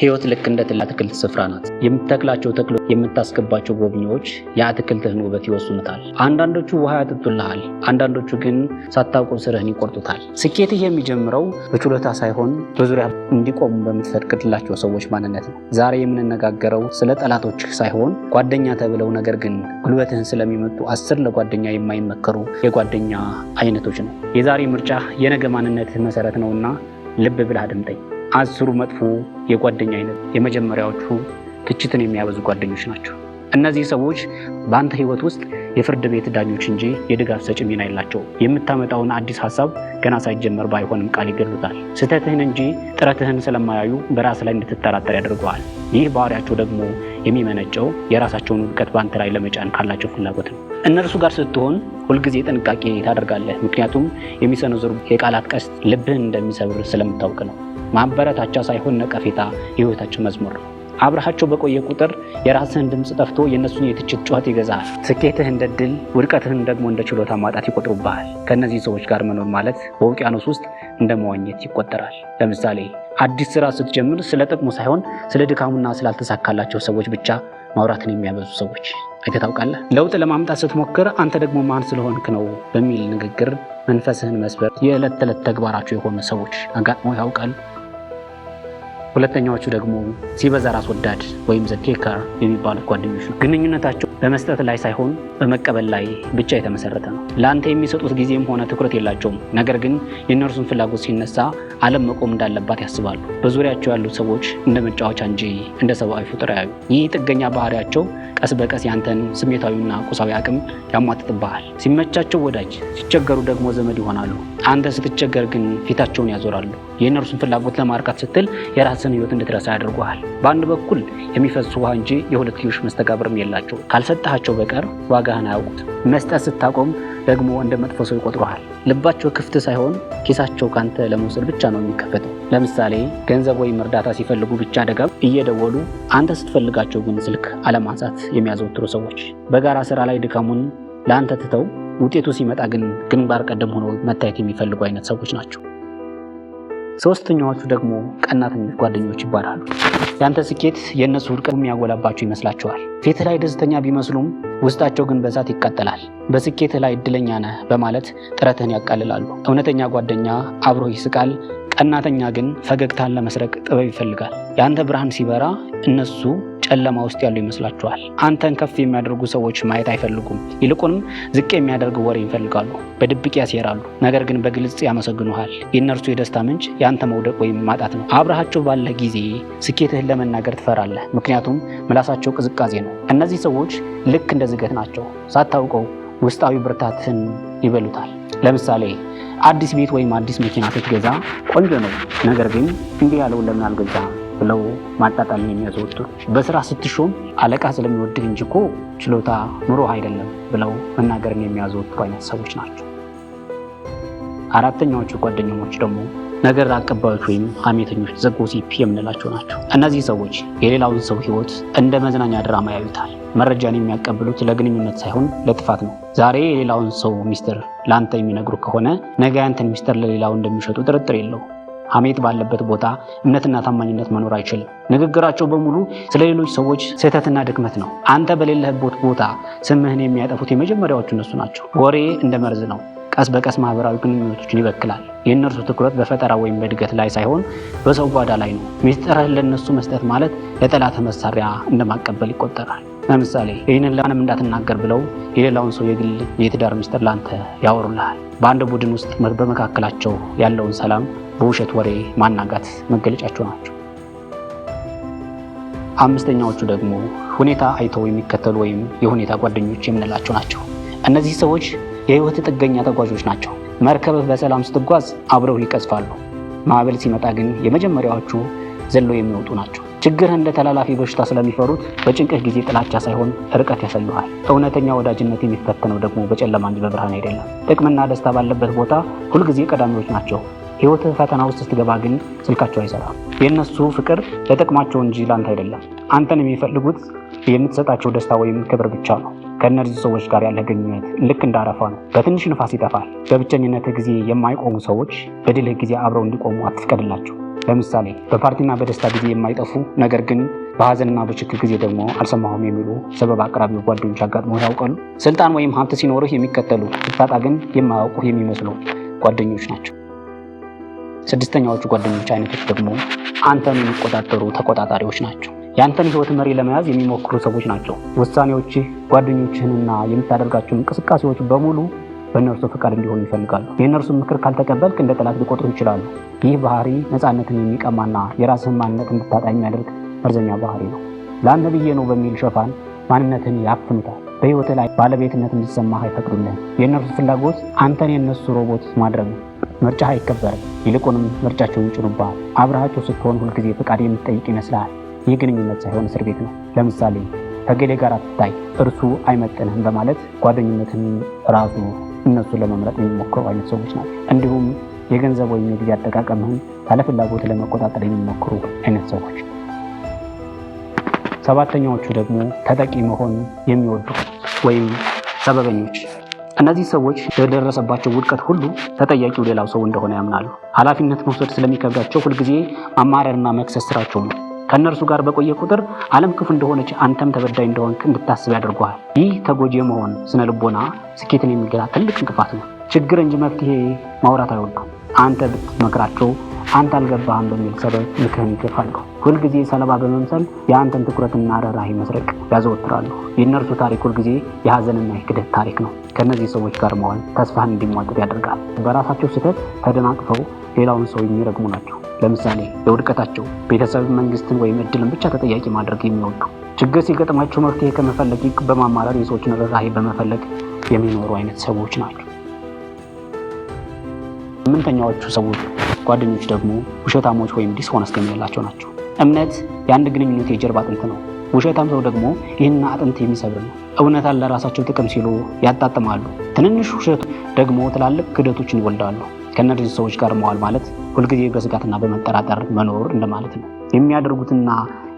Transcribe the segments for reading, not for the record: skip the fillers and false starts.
ህይወት ልክ እንደ አትክልት ስፍራ ናት። የምትተክላቸው ተክሎች፣ የምታስገባቸው ጎብኚዎች የአትክልትህን ውበት ይወስኑታል። አንዳንዶቹ ውሃ ያጠጡልሃል፣ አንዳንዶቹ ግን ሳታውቁ ስርህን ይቆርጡታል። ስኬትህ የሚጀምረው በችሎታ ሳይሆን በዙሪያ እንዲቆሙ በምትፈቅድላቸው ሰዎች ማንነት ነው። ዛሬ የምንነጋገረው ስለ ጠላቶችህ ሳይሆን ጓደኛ ተብለው ነገር ግን ጉልበትህን ስለሚመጡ 10 ለጓደኛ የማይመከሩ የጓደኛ አይነቶች ነው። የዛሬ ምርጫ የነገ ማንነትህ መሰረት ነውና ልብ ብለህ አድምጠኝ። 10 መጥፎ የጓደኛ አይነት። የመጀመሪያዎቹ ትችትን የሚያበዙ ጓደኞች ናቸው። እነዚህ ሰዎች በአንተ ህይወት ውስጥ የፍርድ ቤት ዳኞች እንጂ የድጋፍ ሰጪ ሚና የላቸውም። የምታመጣውን አዲስ ሀሳብ ገና ሳይጀመር ባይሆንም ቃል ይገሉታል። ስህተትህን እንጂ ጥረትህን ስለማያዩ በራስ ላይ እንድትጠራጠር ያደርገዋል። ይህ ባህሪያቸው ደግሞ የሚመነጨው የራሳቸውን ውድቀት በአንተ ላይ ለመጫን ካላቸው ፍላጎት ነው። እነርሱ ጋር ስትሆን ሁልጊዜ ጥንቃቄ ታደርጋለህ፣ ምክንያቱም የሚሰነዝሩ የቃላት ቀስት ልብህን እንደሚሰብር ስለምታውቅ ነው። ማበረታቻ ሳይሆን ነቀፌታ የህይወታቸው መዝሙር ነው። አብረሃቸው በቆየ ቁጥር የራስህን ድምፅ ጠፍቶ የእነሱን የትችት ጩኸት ይገዛል። ስኬትህ እንደ ድል፣ ውድቀትህን ደግሞ እንደ ችሎታ ማጣት ይቆጥሩብሃል። ከእነዚህ ሰዎች ጋር መኖር ማለት በውቅያኖስ ውስጥ እንደ መዋኘት ይቆጠራል። ለምሳሌ አዲስ ስራ ስትጀምር ስለ ጥቅሙ ሳይሆን ስለ ድካሙና ስላልተሳካላቸው ሰዎች ብቻ ማውራትን የሚያበዙ ሰዎች አይተህ ታውቃለህ? ለውጥ ለማምጣት ስትሞክር አንተ ደግሞ ማን ስለሆንክ ነው በሚል ንግግር መንፈስህን መስበር የዕለት ተዕለት ተግባራቸው የሆኑ ሰዎች አጋጥመው ያውቃሉ? ሁለተኛዎቹ ደግሞ ሲበዛ ራስ ወዳድ ወይም ዘ ቴከር የሚባሉት ጓደኞች ነው። ግንኙነታቸው በመስጠት ላይ ሳይሆን በመቀበል ላይ ብቻ የተመሰረተ ነው። ለአንተ የሚሰጡት ጊዜም ሆነ ትኩረት የላቸውም። ነገር ግን የእነርሱን ፍላጎት ሲነሳ ዓለም መቆም እንዳለባት ያስባሉ። በዙሪያቸው ያሉ ሰዎች እንደ መጫወቻ እንጂ እንደ ሰብአዊ ፍጡር ያዩ። ይህ ጥገኛ ባህሪያቸው ቀስ በቀስ ያንተን ስሜታዊና ቁሳዊ አቅም ያሟጥጥብሃል። ሲመቻቸው ወዳጅ፣ ሲቸገሩ ደግሞ ዘመድ ይሆናሉ። አንተ ስትቸገር ግን ፊታቸውን ያዞራሉ። የእነርሱን ፍላጎት ለማርካት ስትል የራስን ህይወት እንድትረሳ ያደርጉሃል። በአንድ በኩል የሚፈሱ ውሃ እንጂ የሁለትዮሽ መስተጋብርም የላቸው። ካልሰጠሃቸው በቀር ዋጋህን አያውቁትም። መስጠት ስታቆም ደግሞ እንደ መጥፎ ሰው ይቆጥሩሃል። ልባቸው ክፍት ሳይሆን ኪሳቸው ካንተ ለመውሰድ ብቻ ነው የሚከፈተው። ለምሳሌ ገንዘብ ወይም እርዳታ ሲፈልጉ ብቻ ደጋግ እየደወሉ አንተ ስትፈልጋቸው ግን ስልክ አለማንሳት የሚያዘወትሩ ሰዎች፣ በጋራ ስራ ላይ ድካሙን ለአንተ ትተው ውጤቱ ሲመጣ ግን ግንባር ቀደም ሆነው መታየት የሚፈልጉ አይነት ሰዎች ናቸው። ሶስተኛዎቹ ደግሞ ቀናተኞች ጓደኞች ይባላሉ። ያንተ ስኬት የእነሱ ውድቀት የሚያጎላባቸው ይመስላቸዋል። ፊትህ ላይ ደስተኛ ቢመስሉም ውስጣቸው ግን በእሳት ይቃጠላል። በስኬትህ ላይ እድለኛ ነህ በማለት ጥረትህን ያቃልላሉ። እውነተኛ ጓደኛ አብሮ ይስቃል። ቀናተኛ ግን ፈገግታን ለመስረቅ ጥበብ ይፈልጋል። የአንተ ብርሃን ሲበራ እነሱ ጨለማ ውስጥ ያሉ ይመስላቸዋል። አንተን ከፍ የሚያደርጉ ሰዎች ማየት አይፈልጉም። ይልቁንም ዝቅ የሚያደርግ ወሬ ይፈልጋሉ። በድብቅ ያሴራሉ፣ ነገር ግን በግልጽ ያመሰግኑሃል። የእነርሱ የደስታ ምንጭ የአንተ መውደቅ ወይም ማጣት ነው። አብረሃቸው ባለህ ጊዜ ስኬትህን ለመናገር ትፈራለህ፣ ምክንያቱም ምላሳቸው ቅዝቃዜ ነው። እነዚህ ሰዎች ልክ እንደ ዝገት ናቸው። ሳታውቀው ውስጣዊ ብርታትህን ይበሉታል። ለምሳሌ አዲስ ቤት ወይም አዲስ መኪና ስትገዛ ቆንጆ ነው፣ ነገር ግን እንዲህ ያለውን ለምን አልገዛም ብለው ማጣጣልን የሚያዘወትሩ። በስራ ስትሾም አለቃ ስለሚወድህ እንጂ እኮ ችሎታ ኑሮህ አይደለም ብለው መናገርን የሚያዘወትሩ አይነት ሰዎች ናቸው። አራተኛዎቹ ጓደኞች ደግሞ ነገር አቀባዮች ወይም ሐሜተኞች ዘጎሲፕ የምንላቸው ናቸው። እነዚህ ሰዎች የሌላውን ሰው ህይወት እንደ መዝናኛ ድራማ ያዩታል። መረጃን የሚያቀብሉት ለግንኙነት ሳይሆን ለጥፋት ነው። ዛሬ የሌላውን ሰው ሚስጥር ለአንተ የሚነግሩ ከሆነ ነገ ያንተን ሚስጥር ለሌላው እንደሚሸጡ ጥርጥር የለው። ሐሜት ባለበት ቦታ እምነትና ታማኝነት መኖር አይችልም። ንግግራቸው በሙሉ ስለ ሌሎች ሰዎች ስህተትና ድክመት ነው። አንተ በሌለህበት ቦታ ስምህን የሚያጠፉት የመጀመሪያዎቹ እነሱ ናቸው። ወሬ እንደ መርዝ ነው። ቀስ በቀስ ማህበራዊ ግንኙነቶችን ይበክላል። የእነርሱ ትኩረት በፈጠራ ወይም በእድገት ላይ ሳይሆን በሰው ጓዳ ላይ ነው። ሚስጥርህን ለእነሱ መስጠት ማለት ለጠላት መሳሪያ እንደማቀበል ይቆጠራል። ለምሳሌ ይህንን ለማንም እንዳትናገር ብለው የሌላውን ሰው የግል የትዳር ሚስጥር ላንተ ያወሩልሃል። በአንድ ቡድን ውስጥ በመካከላቸው ያለውን ሰላም በውሸት ወሬ ማናጋት መገለጫቸው ናቸው። አምስተኛዎቹ ደግሞ ሁኔታ አይተው የሚከተሉ ወይም የሁኔታ ጓደኞች የምንላቸው ናቸው። እነዚህ ሰዎች የህይወት ጥገኛ ተጓዦች ናቸው። መርከብህ በሰላም ስትጓዝ አብረው ይቀዝፋሉ። ማዕበል ሲመጣ ግን የመጀመሪያዎቹ ዘለው የሚወጡ ናቸው። ችግርህ እንደ ተላላፊ በሽታ ስለሚፈሩት በጭንቅህ ጊዜ ጥላቻ ሳይሆን ርቀት ያሳዩሃል። እውነተኛ ወዳጅነት የሚፈተነው ደግሞ በጨለማ እንጂ በብርሃን አይደለም። ጥቅምና ደስታ ባለበት ቦታ ሁልጊዜ ቀዳሚዎች ናቸው። ህይወትህ ፈተና ውስጥ ስትገባ ግን ስልካቸው አይሰራም። የእነሱ ፍቅር ለጥቅማቸው እንጂ ላንተ አይደለም። አንተን የሚፈልጉት የምትሰጣቸው ደስታ ወይም ክብር ብቻ ነው። ከእነዚህ ሰዎች ጋር ያለ ግንኙነት ልክ እንዳረፋ ነው። በትንሽ ንፋስ ይጠፋል። በብቸኝነትህ ጊዜ የማይቆሙ ሰዎች በድልህ ጊዜ አብረው እንዲቆሙ አትፍቀድላቸው። ለምሳሌ በፓርቲና በደስታ ጊዜ የማይጠፉ ነገር ግን በሀዘንና በችግር ጊዜ ደግሞ አልሰማሁም የሚሉ ሰበብ አቅራቢ ጓደኞች አጋጥሞ ያውቃሉ? ስልጣን ወይም ሀብት ሲኖርህ የሚከተሉ ስታጣ ግን የማያውቁህ የሚመስሉ ጓደኞች ናቸው። ስድስተኛዎቹ ጓደኞች አይነቶች ደግሞ አንተን የሚቆጣጠሩ ተቆጣጣሪዎች ናቸው። የአንተን ህይወት መሪ ለመያዝ የሚሞክሩ ሰዎች ናቸው። ውሳኔዎችህ፣ ጓደኞችህንና የምታደርጋቸው እንቅስቃሴዎች በሙሉ በእነርሱ ፈቃድ እንዲሆኑ ይፈልጋሉ። የእነርሱን ምክር ካልተቀበልክ እንደ ጠላት ሊቆጥሩ ይችላሉ። ይህ ባህሪ ነፃነትን የሚቀማና የራስህን ማንነት እንድታጣ የሚያደርግ መርዘኛ ባህሪ ነው። ለአንተ ብዬ ነው በሚል ሽፋን ማንነትን ያፍኑታል። በህይወትህ ላይ ባለቤትነት እንዲሰማህ አይፈቅዱልህም። የእነርሱ ፍላጎት አንተን የእነሱ ሮቦት ማድረግ ነው። ምርጫህ አይከበርም። ይልቁንም ምርጫቸውን ይጭኑብሃል። አብረሃቸው ስትሆን ሁልጊዜ ፈቃድ የምትጠይቅ ይመስልሃል። ይህ ግንኙነት ሳይሆን እስር ቤት ነው። ለምሳሌ ከገሌ ጋር አትታይ፣ እርሱ አይመጥንህም በማለት ጓደኝነትን ራሱ እነሱ ለመምረጥ የሚሞክሩ አይነት ሰዎች ናቸው። እንዲሁም የገንዘብ ወይም የጊዜ አጠቃቀምህን ካለፍላጎት ለመቆጣጠር የሚሞክሩ አይነት ሰዎች። ሰባተኛዎቹ ደግሞ ተጠቂ መሆን የሚወዱ ወይም ሰበበኞች። እነዚህ ሰዎች ለደረሰባቸው ውድቀት ሁሉ ተጠያቂው ሌላው ሰው እንደሆነ ያምናሉ። ኃላፊነት መውሰድ ስለሚከብዳቸው ሁልጊዜ ማማረርና መክሰስ ስራቸው ነው። ከእነርሱ ጋር በቆየ ቁጥር ዓለም ክፉ እንደሆነች አንተም ተበዳይ እንደሆንክ እንድታስብ ያደርገዋል። ይህ ተጎጂ የመሆን ስነ ልቦና ስኬትን የሚገታ ትልቅ እንቅፋት ነው። ችግር እንጂ መፍትሄ ማውራት አይወዱም። አንተ ብትመክራቸው አንተ አልገባህም በሚል ሰበብ ምክርን ይገፋሉ። ሁልጊዜ ሰለባ በመምሰል የአንተን ትኩረትና ርህራሄ መስረቅ ያዘወትራሉ። የእነርሱ ታሪክ ሁልጊዜ የሀዘንና የክደት ታሪክ ነው። ከእነዚህ ሰዎች ጋር መዋል ተስፋህን እንዲሟጠጥ ያደርጋል። በራሳቸው ስህተት ተደናቅፈው ሌላውን ሰው የሚረግሙ ናቸው። ለምሳሌ የውድቀታቸው ቤተሰብ፣ መንግስትን ወይም እድልን ብቻ ተጠያቂ ማድረግ የሚወዱ፣ ችግር ሲገጥማቸው መፍትሄ ከመፈለግ ይልቅ በማማረር የሰዎችን ርህራሄ በመፈለግ የሚኖሩ አይነት ሰዎች ናቸው። ስምንተኛዎቹ ሰዎች ጓደኞች ደግሞ ውሸታሞች ወይም ዲስሆነስት የምንላቸው ናቸው። እምነት የአንድ ግንኙነት የጀርባ አጥንት ነው። ውሸታም ሰው ደግሞ ይህን አጥንት የሚሰብር ነው። እውነታን ለራሳቸው ጥቅም ሲሉ ያጣጥማሉ። ትንንሽ ውሸቱ ደግሞ ትላልቅ ክደቶችን ይወልዳሉ። ከእነዚህ ሰዎች ጋር መዋል ማለት ሁልጊዜ በስጋትና በመጠራጠር መኖር እንደማለት ነው። የሚያደርጉትና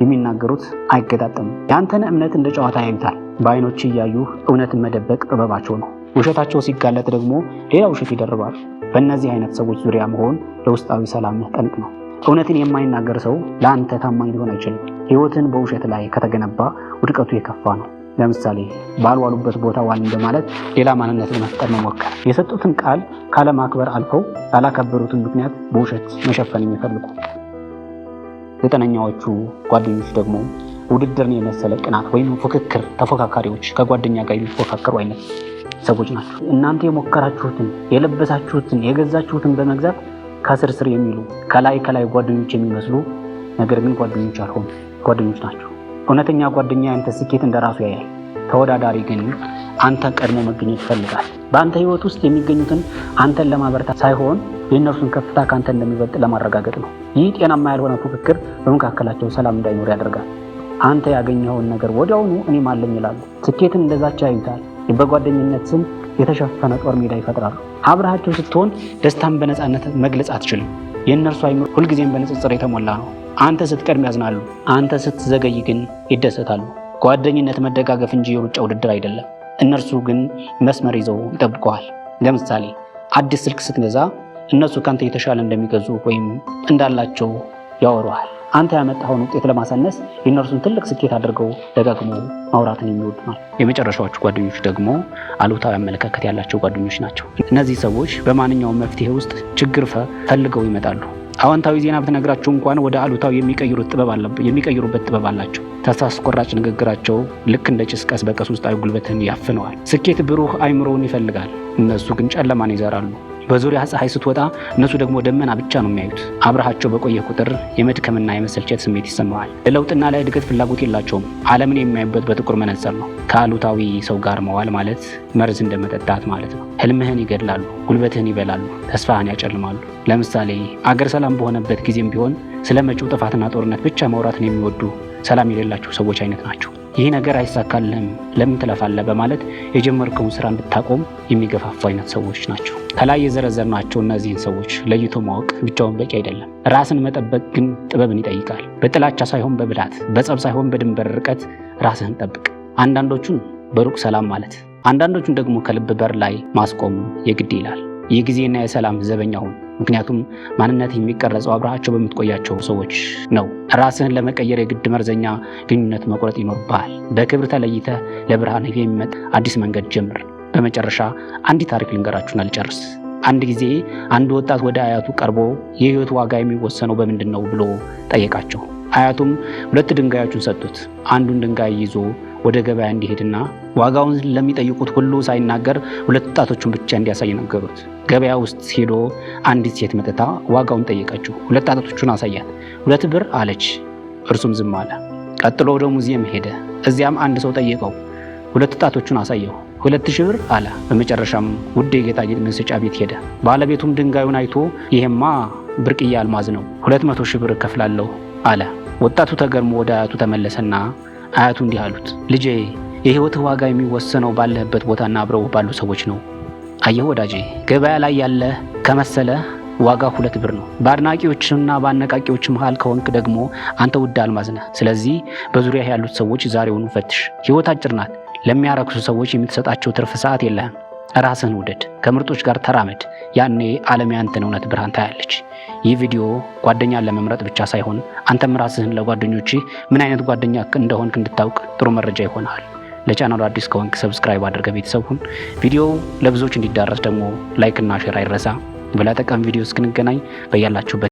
የሚናገሩት አይገጣጠምም። የአንተን እምነት እንደ ጨዋታ ያዩታል። በአይኖች እያዩ እውነትን መደበቅ ጥበባቸው ነው። ውሸታቸው ሲጋለጥ ደግሞ ሌላ ውሸት ይደርባሉ። በእነዚህ አይነት ሰዎች ዙሪያ መሆን ለውስጣዊ ሰላምህ ጠንቅ ነው። እውነትን የማይናገር ሰው ለአንተ ታማኝ ሊሆን አይችልም። ህይወትን በውሸት ላይ ከተገነባ ውድቀቱ የከፋ ነው። ለምሳሌ ባልዋሉበት ቦታ ዋልን በማለት ሌላ ማንነት ለመፍጠር መሞከር፣ የሰጡትን ቃል ካለማክበር አልፈው ያላከበሩትን ምክንያት በውሸት መሸፈን የሚፈልጉ። ዘጠነኛዎቹ ጓደኞች ደግሞ ውድድርን የመሰለ ቅናት ወይም ፉክክር ተፎካካሪዎች፣ ከጓደኛ ጋር የሚፎካከሩ አይነት ሰዎች ናቸው። እናንተ የሞከራችሁትን፣ የለበሳችሁትን፣ የገዛችሁትን በመግዛት ከስር ስር የሚሉ ከላይ ጓደኞች የሚመስሉ ነገር ግን ጓደኞች አልሆኑ ጓደኞች ናቸው። እውነተኛ ጓደኛ ያንተ ስኬት እንደራሱ ያያል። ተወዳዳሪ ግን አንተ ቀድሞ መገኘት ይፈልጋል። በአንተ ህይወት ውስጥ የሚገኙትን አንተን ለማበረታት ሳይሆን የእነርሱን ከፍታ ከአንተ እንደሚበልጥ ለማረጋገጥ ነው። ይህ ጤናማ ያልሆነ ፉክክር በመካከላቸው ሰላም እንዳይኖር ያደርጋል። አንተ ያገኘኸውን ነገር ወዲያውኑ እኔም አለኝ ይላሉ። ስኬትን እንደዛቻ ያዩታል። በጓደኝነት ስም የተሸፈነ ጦር ሜዳ ይፈጥራሉ። አብረሃቸው ስትሆን ደስታን በነፃነት መግለጽ አትችልም። የእነርሱ አይምሮ ሁልጊዜም በንጽጽር የተሞላ ነው። አንተ ስትቀድም ያዝናሉ፣ አንተ ስትዘገይ ግን ይደሰታሉ። ጓደኝነት መደጋገፍ እንጂ የሩጫ ውድድር አይደለም። እነርሱ ግን መስመር ይዘው ይጠብቀዋል። ለምሳሌ አዲስ ስልክ ስትገዛ እነሱ ካንተ የተሻለ እንደሚገዙ ወይም እንዳላቸው ያወሩሃል። አንተ ያመጣኸውን ውጤት ለማሳነስ የእነርሱን ትልቅ ስኬት አድርገው ደጋግሞ ማውራትን የሚወዱ ናቸው። የመጨረሻዎቹ ጓደኞች ደግሞ አሉታዊ አመለካከት ያላቸው ጓደኞች ናቸው። እነዚህ ሰዎች በማንኛውም መፍትሄ ውስጥ ችግር ፈልገው ይመጣሉ። አዎንታዊ ዜና ብትነግራቸው እንኳን ወደ አሉታዊ የሚቀይሩበት ጥበብ አላቸው። ተስፋ አስቆራጭ ንግግራቸው ልክ እንደ ጭስ ቀስ በቀስ ውስጣዊ ጉልበትን ያፍነዋል። ስኬት ብሩህ አይምሮውን ይፈልጋል፣ እነሱ ግን ጨለማን ይዘራሉ። በዙሪያ ፀሐይ ስትወጣ እነሱ ደግሞ ደመና ብቻ ነው የሚያዩት። አብረሃቸው በቆየ ቁጥር የመድከምና የመሰልቸት ስሜት ይሰማዋል። ለለውጥና ለእድገት ፍላጎት የላቸውም። ዓለምን የሚያዩበት በጥቁር መነጽር ነው። ከአሉታዊ ሰው ጋር መዋል ማለት መርዝ እንደመጠጣት ማለት ነው። ህልምህን ይገድላሉ፣ ጉልበትህን ይበላሉ፣ ተስፋህን ያጨልማሉ። ለምሳሌ አገር ሰላም በሆነበት ጊዜም ቢሆን ስለ መጪው ጥፋትና ጦርነት ብቻ ማውራትን የሚወዱ ሰላም የሌላቸው ሰዎች አይነት ናቸው። ይህ ነገር አይሳካልህም፣ ለምን ትለፋለህ በማለት የጀመርከውን ስራ እንድታቆም የሚገፋፉ አይነት ሰዎች ናቸው። ከላይ የዘረዘርናቸው እነዚህን ሰዎች ለይቶ ማወቅ ብቻውን በቂ አይደለም። ራስን መጠበቅ ግን ጥበብን ይጠይቃል። በጥላቻ ሳይሆን በብልሃት፣ በጸብ ሳይሆን በድንበር ርቀት ራስህን ጠብቅ። አንዳንዶቹን በሩቅ ሰላም ማለት፣ አንዳንዶቹን ደግሞ ከልብ በር ላይ ማስቆም የግድ ይላል። የጊዜና የሰላም ዘበኛ ሁን። ምክንያቱም ማንነት የሚቀረጸው አብረሃቸው በምትቆያቸው ሰዎች ነው። ራስህን ለመቀየር የግድ መርዘኛ ግንኙነት መቁረጥ ይኖርብሃል። በክብር ተለይተህ ለብርሃን የሚመጣ አዲስ መንገድ ጀምር። በመጨረሻ አንዲት ታሪክ ልንገራችሁና ልጨርስ። አንድ ጊዜ አንድ ወጣት ወደ አያቱ ቀርቦ የህይወት ዋጋ የሚወሰነው በምንድን ነው ብሎ ጠየቃቸው። አያቱም 2 ድንጋዮችን ሰጡት። አንዱን ድንጋይ ይዞ ወደ ገበያ እንዲሄድና ዋጋውን ለሚጠይቁት ሁሉ ሳይናገር 2 ጣቶቹን ብቻ እንዲያሳይ ነገሩት። ገበያ ውስጥ ሄዶ አንዲት ሴት መጥታ ዋጋውን ጠየቀችው። 2 ጣቶቹን አሳያት። 2 ብር አለች። እርሱም ዝም አለ። ቀጥሎ ወደ ሙዚየም ሄደ። እዚያም አንድ ሰው ጠየቀው። 2 ጣቶቹን አሳየው። 2000 ብር አለ። በመጨረሻም ውድ የጌጣጌጥ መሸጫ ቤት ሄደ። ባለቤቱም ድንጋዩን አይቶ ይሄማ ብርቅዬ አልማዝ ነው፣ 200,000 ብር እከፍላለሁ አለ። ወጣቱ ተገርሞ ወደ አያቱ ተመለሰና አያቱ እንዲህ አሉት፣ ልጄ የህይወትህ ዋጋ የሚወሰነው ባለህበት ቦታና አብረው ባሉ ሰዎች ነው። አየህ ወዳጄ፣ ገበያ ላይ ያለ ከመሰለ ዋጋ 2 ብር ነው። በአድናቂዎችና በአነቃቂዎች መሃል ከሆንክ ደግሞ አንተ ውድ አልማዝ ነህ። ስለዚህ በዙሪያ ያሉት ሰዎች ዛሬውኑ ፈትሽ። ህይወት አጭር ናት። ለሚያረክሱ ሰዎች የምትሰጣቸው ትርፍ ሰዓት የለህም። ራስህን ውደድ፣ ከምርጦች ጋር ተራመድ። ያኔ ዓለም ያንተን እውነት ብርሃን ታያለች። ይህ ቪዲዮ ጓደኛን ለመምረጥ ብቻ ሳይሆን አንተም ራስህን ለጓደኞችህ ምን አይነት ጓደኛ እንደሆንክ እንድታውቅ ጥሩ መረጃ ይሆናል። ለቻናሉ አዲስ ከሆንክ ሰብስክራይብ አድርገህ ቤተሰብ ሁን። ቪዲዮው ለብዙዎች እንዲዳረስ ደግሞ ላይክ እና ሼር አይረሳ። በሌላ ጠቃሚ ቪዲዮ እስክንገናኝ በያላችሁበት